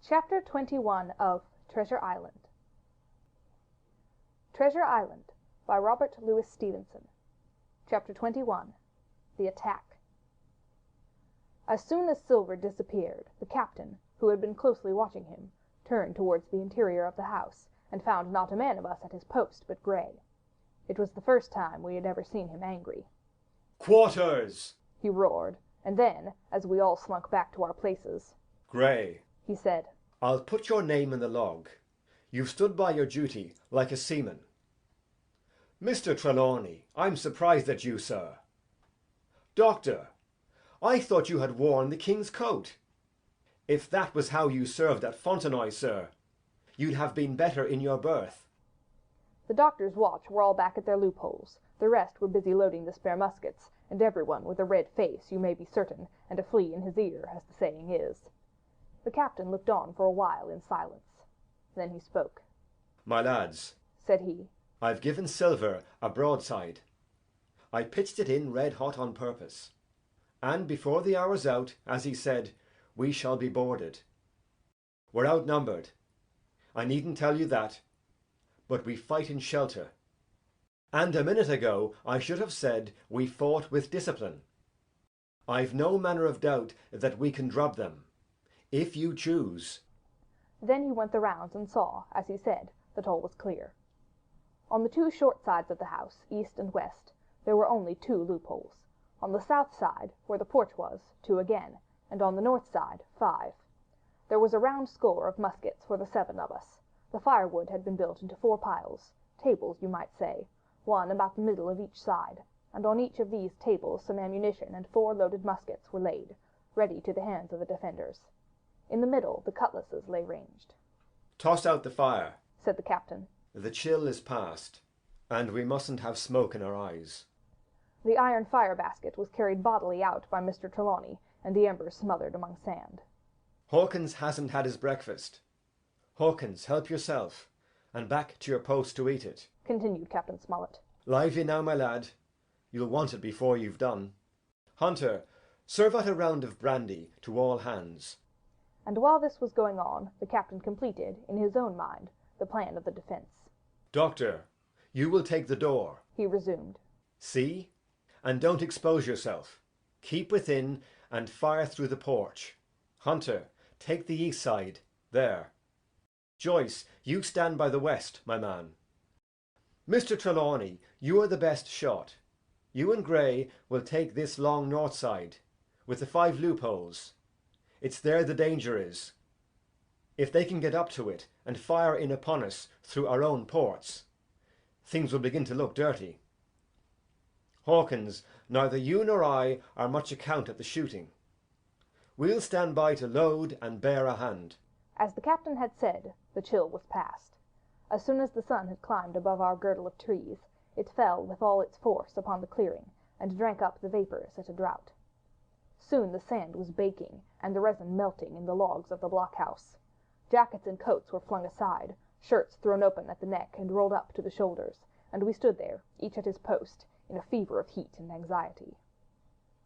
Chapter 21 of Treasure Island. Treasure Island by Robert Louis Stevenson. Chapter 21. The Attack. As soon as Silver disappeared, the captain, who had been closely watching him, turned towards the interior of the house, and found not a man of us at his post but Gray. It was the first time we had ever seen him angry. "Quarters!" he roared, and then, as we all slunk back to our places, "Gray," he said, "I'll put your name in the log. You've stood by your duty like a seaman. Mr. Trelawney, I'm surprised at you, sir. Doctor, I thought you had worn the king's coat. If that was how you served at Fontenoy, sir, you'd have been better in your berth." The doctor's watch were all back at their loopholes, the rest were busy loading the spare muskets, and everyone with a red face, you may be certain, and a flea in his ear, as the saying is. The captain looked on for a while in silence. Then he spoke. "My lads," said he, "I've given Silver a broadside. I pitched it in red hot on purpose, and before the hour's out, as he said, we shall be boarded. We're outnumbered, I needn't tell you that, but we fight in shelter. And a minute ago I should have said we fought with discipline. I've no manner of doubt that we can drub them, if you choose." Then he went the rounds and saw, as he said, that all was clear. On the two short sides of the house, east and west, there were only two loopholes. On the south side, where the porch was, two again, and on the north side, 5. There was a round score of muskets for the 7 of us. The firewood had been built into 4 piles, tables you might say, one about the middle of each side, and on each of these tables some ammunition and 4 loaded muskets were laid, ready to the hands of the defenders. In the middle the cutlasses lay ranged. "Toss out the fire," said the captain. "The chill is past, and we mustn't have smoke in our eyes." The iron fire basket was carried bodily out by Mr. Trelawney, and the embers smothered among sand. "Hawkins hasn't had his breakfast. Hawkins, help yourself, and back to your post to eat it," continued Captain Smollett. "Lively now, my lad. You'll want it before you've done. Hunter, serve out a round of brandy to all hands." And while this was going on, the captain completed, in his own mind, the plan of the defence. "Doctor, you will take the door," he resumed. "See? And don't expose yourself. Keep within, and fire through the porch. Hunter, take the east side, there. Joyce, you stand by the west, my man. Mr. Trelawney, you are the best shot. You and Gray will take this long north side, with the 5 loopholes. It's there the danger is. If they can get up to it, and fire in upon us through our own ports, things will begin to look dirty. Hawkins, neither you nor I are much account at the shooting. We'll stand by to load and bear a hand." As the captain had said, the chill was past. As soon as the sun had climbed above our girdle of trees, it fell with all its force upon the clearing, and drank up the vapours at a draught. Soon the sand was baking, and the resin melting in the logs of the blockhouse. Jackets and coats were flung aside, shirts thrown open at the neck and rolled up to the shoulders, and we stood there, each at his post, in a fever of heat and anxiety.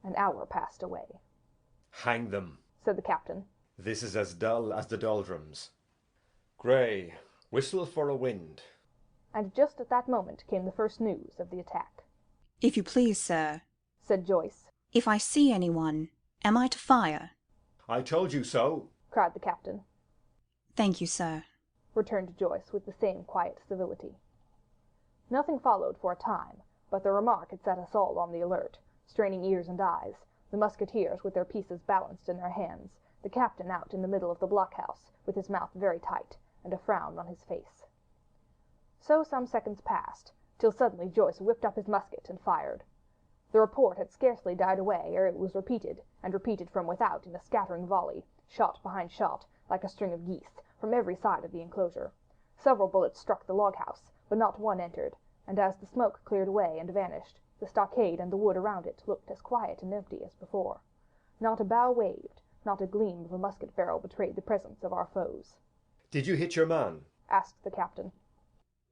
An hour passed away. "Hang them," said the captain. "This is as dull as the doldrums. Gray, whistle for a wind." And just at that moment came the first news of the attack. "If you please, sir," said Joyce. "if I see anyone, am I to fire?" "I told you so," cried the captain. "Thank you, sir," returned Joyce with the same quiet civility. Nothing followed for a time, but the remark had set us all on the alert, straining ears and eyes, the musketeers with their pieces balanced in their hands, the captain out in the middle of the blockhouse, with his mouth very tight, and a frown on his face. So some seconds passed, till suddenly Joyce whipped up his musket and fired. The report had scarcely died away ere it was repeated, and repeated from without in a scattering volley, shot behind shot, like a string of geese, from every side of the enclosure. Several bullets struck the log-house, but not one entered, and as the smoke cleared away and vanished, the stockade and the wood around it looked as quiet and empty as before. Not a bough waved, not a gleam of a musket barrel betrayed the presence of our foes. "Did you hit your man?" asked the captain.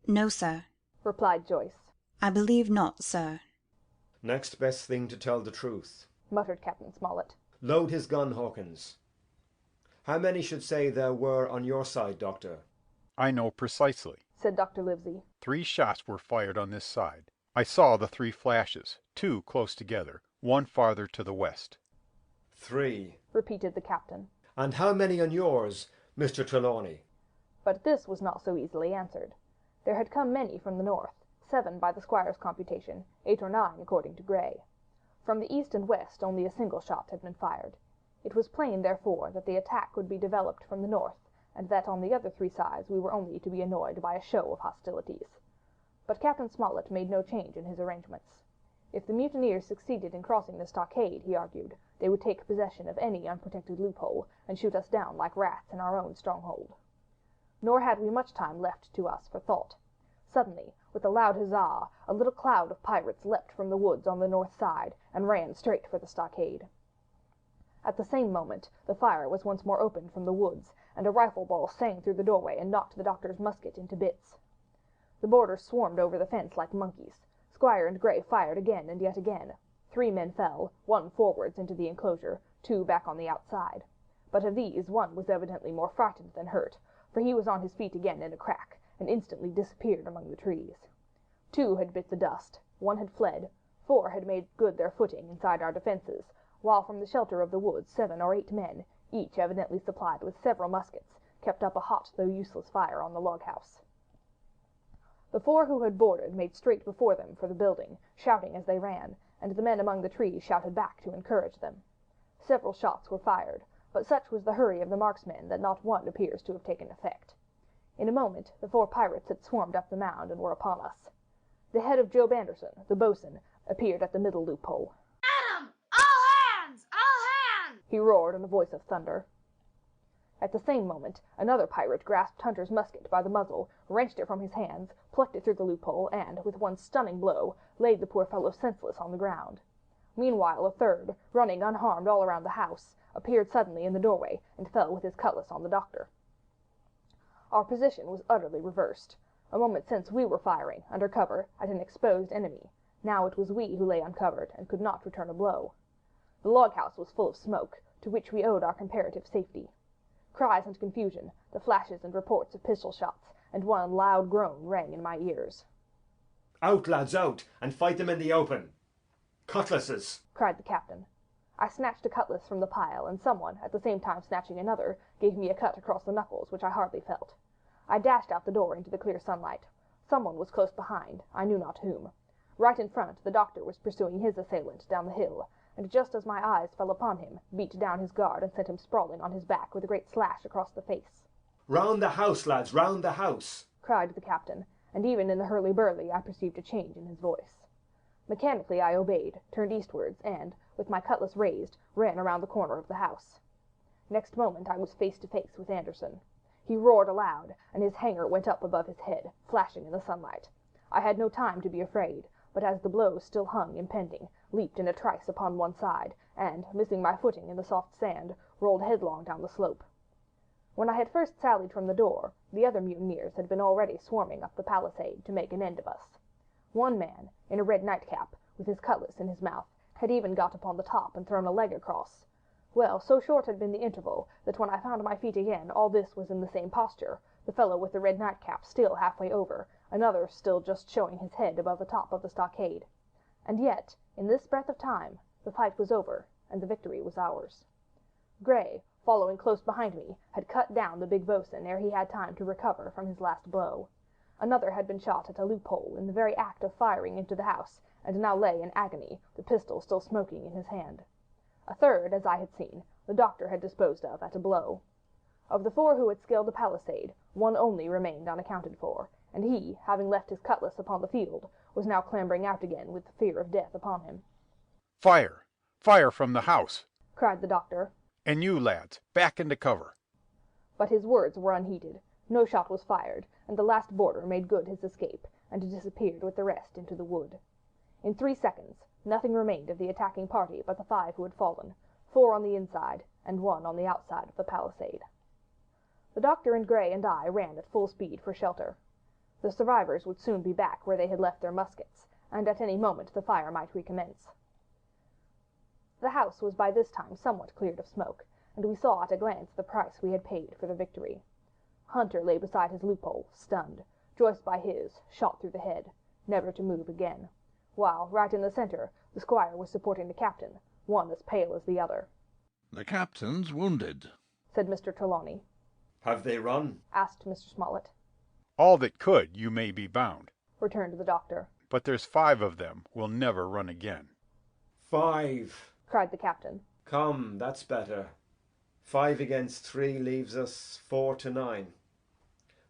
"No, sir," replied Joyce. "I believe not, sir." "Next best thing to tell the truth," muttered Captain Smollett. "Load his gun, Hawkins. How many should say there were on your side, Doctor? I know precisely. said Dr. Livesey. 3 shots were fired on this side. I saw the 3 flashes, 2 close together, 1 farther to the west. 3, repeated the captain. And how many on yours, Mr. Trelawney? But this was not so easily answered. There had come many from the north, 7 by the squire's computation, 8 or 9 according to Gray. From the east and west only a single shot had been fired. It was plain, therefore, that the attack would be developed from the north, and that on the other 3 sides we were only to be annoyed by a show of hostilities. But Captain Smollett made no change in his arrangements. If the mutineers succeeded in crossing the stockade, he argued, they would take possession of any unprotected loophole, and shoot us down like rats in our own stronghold. Nor had we much time left to us for thought. Suddenly, with a loud huzzah, a little cloud of pirates leapt from the woods on the north side, and ran straight for the stockade. At the same moment, the fire was once more opened from the woods, and a rifle ball sang through the doorway and knocked the doctor's musket into bits. The boarders swarmed over the fence like monkeys. Squire and Gray fired again and yet again. 3 men fell, 1 forwards into the enclosure, 2 back on the outside. But of these 1 was evidently more frightened than hurt, for he was on his feet again in a crack, and instantly disappeared among the trees. 2 had bit the dust, 1 had fled, 4 had made good their footing inside our defences, while from the shelter of the woods 7 or 8 men, each evidently supplied with several muskets, kept up a hot though useless fire on the log-house. The 4 who had boarded made straight before them for the building, shouting as they ran, and the men among the trees shouted back to encourage them. Several shots were fired, but such was the hurry of the marksmen that not one appears to have taken effect. In a moment the 4 pirates had swarmed up the mound and were upon us. The head of Job Anderson, the boatswain, appeared at the middle loophole. "At 'em! All hands! All hands!" he roared in a voice of thunder. At the same moment another pirate grasped Hunter's musket by the muzzle, wrenched it from his hands, plucked it through the loophole, and, with one stunning blow, laid the poor fellow senseless on the ground. Meanwhile a third, running unharmed all around the house, appeared suddenly in the doorway, and fell with his cutlass on the doctor. Our position was utterly reversed. A moment since we were firing, under cover, at an exposed enemy. Now it was we who lay uncovered, and could not return a blow. The log-house was full of smoke, to which we owed our comparative safety. Cries and confusion, the flashes and reports of pistol shots, and one loud groan rang in my ears. Out, lads, out, and fight them in the open. Cutlasses! cried the captain. I snatched a cutlass from the pile, and someone, at the same time snatching another, gave me a cut across the knuckles which I hardly felt. I dashed out the door into the clear sunlight. Someone was close behind, I knew not whom. Right in front, the doctor was pursuing his assailant down the hill, and just as my eyes fell upon him, beat down his guard and sent him sprawling on his back with a great slash across the face. Round the house, lads, round the house! cried the captain, and even in the hurly-burly I perceived a change in his voice. Mechanically I obeyed, turned eastwards, and, with my cutlass raised, ran around the corner of the house. Next moment I was face to face with Anderson. He roared aloud, and his hanger went up above his head, flashing in the sunlight. I had no time to be afraid, but as the blow still hung impending, leaped in a trice upon one side, and, missing my footing in the soft sand, rolled headlong down the slope. When I had first sallied from the door, the other mutineers had been already swarming up the palisade to make an end of us. One man, in a red nightcap, with his cutlass in his mouth, had even got upon the top and thrown a leg across. Well, so short had been the interval, that when I found my feet again all this was in the same posture, the fellow with the red nightcap still halfway over, another still just showing his head above the top of the stockade. And yet, in this breath of time, the fight was over, and the victory was ours. Gray, following close behind me, had cut down the big boatswain ere he had time to recover from his last blow. Another had been shot at a loophole in the very act of firing into the house, and now lay in agony, the pistol still smoking in his hand. A third, as I had seen, the doctor had disposed of at a blow. Of the 4 who had scaled the palisade, one only remained unaccounted for, and he, having left his cutlass upon the field, was now clambering out again with the fear of death upon him. "Fire! Fire from the house!" cried the doctor. "And you, lads, back into cover!" But his words were unheeded. No shot was fired, and the last boarder made good his escape, and disappeared with the rest into the wood. In 3 seconds, nothing remained of the attacking party but the 5 who had fallen, 4 on the inside, and 1 on the outside of the palisade. The doctor and Gray and I ran at full speed for shelter. The survivors would soon be back where they had left their muskets, and at any moment the fire might recommence. The house was by this time somewhat cleared of smoke, and we saw at a glance the price we had paid for the victory. Hunter lay beside his loophole, stunned. Joyce by his, shot through the head, never to move again, while, right in the centre, the squire was supporting the captain, one as pale as the other. "The captain's wounded," said Mr. Trelawney. Have they run? Asked Mr. Smollett. All that could, you may be bound. Returned the doctor. But there's 5 of them will never run again. 5, cried the captain. Come, that's better. 5 against 3 leaves us 4 to 9.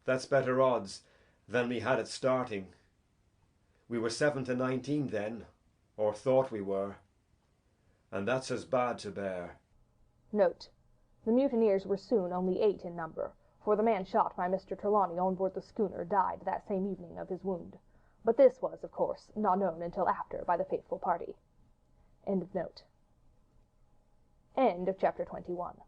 That's better odds than we had at starting. We were 7 to 19 then, or thought we were, and that's as bad to bear. Note: the mutineers were soon only 8 in number, for the man shot by Mr. Trelawney on board the schooner died that same evening of his wound, but this was, of course, not known until after by the faithful party. End of note. End of chapter 21.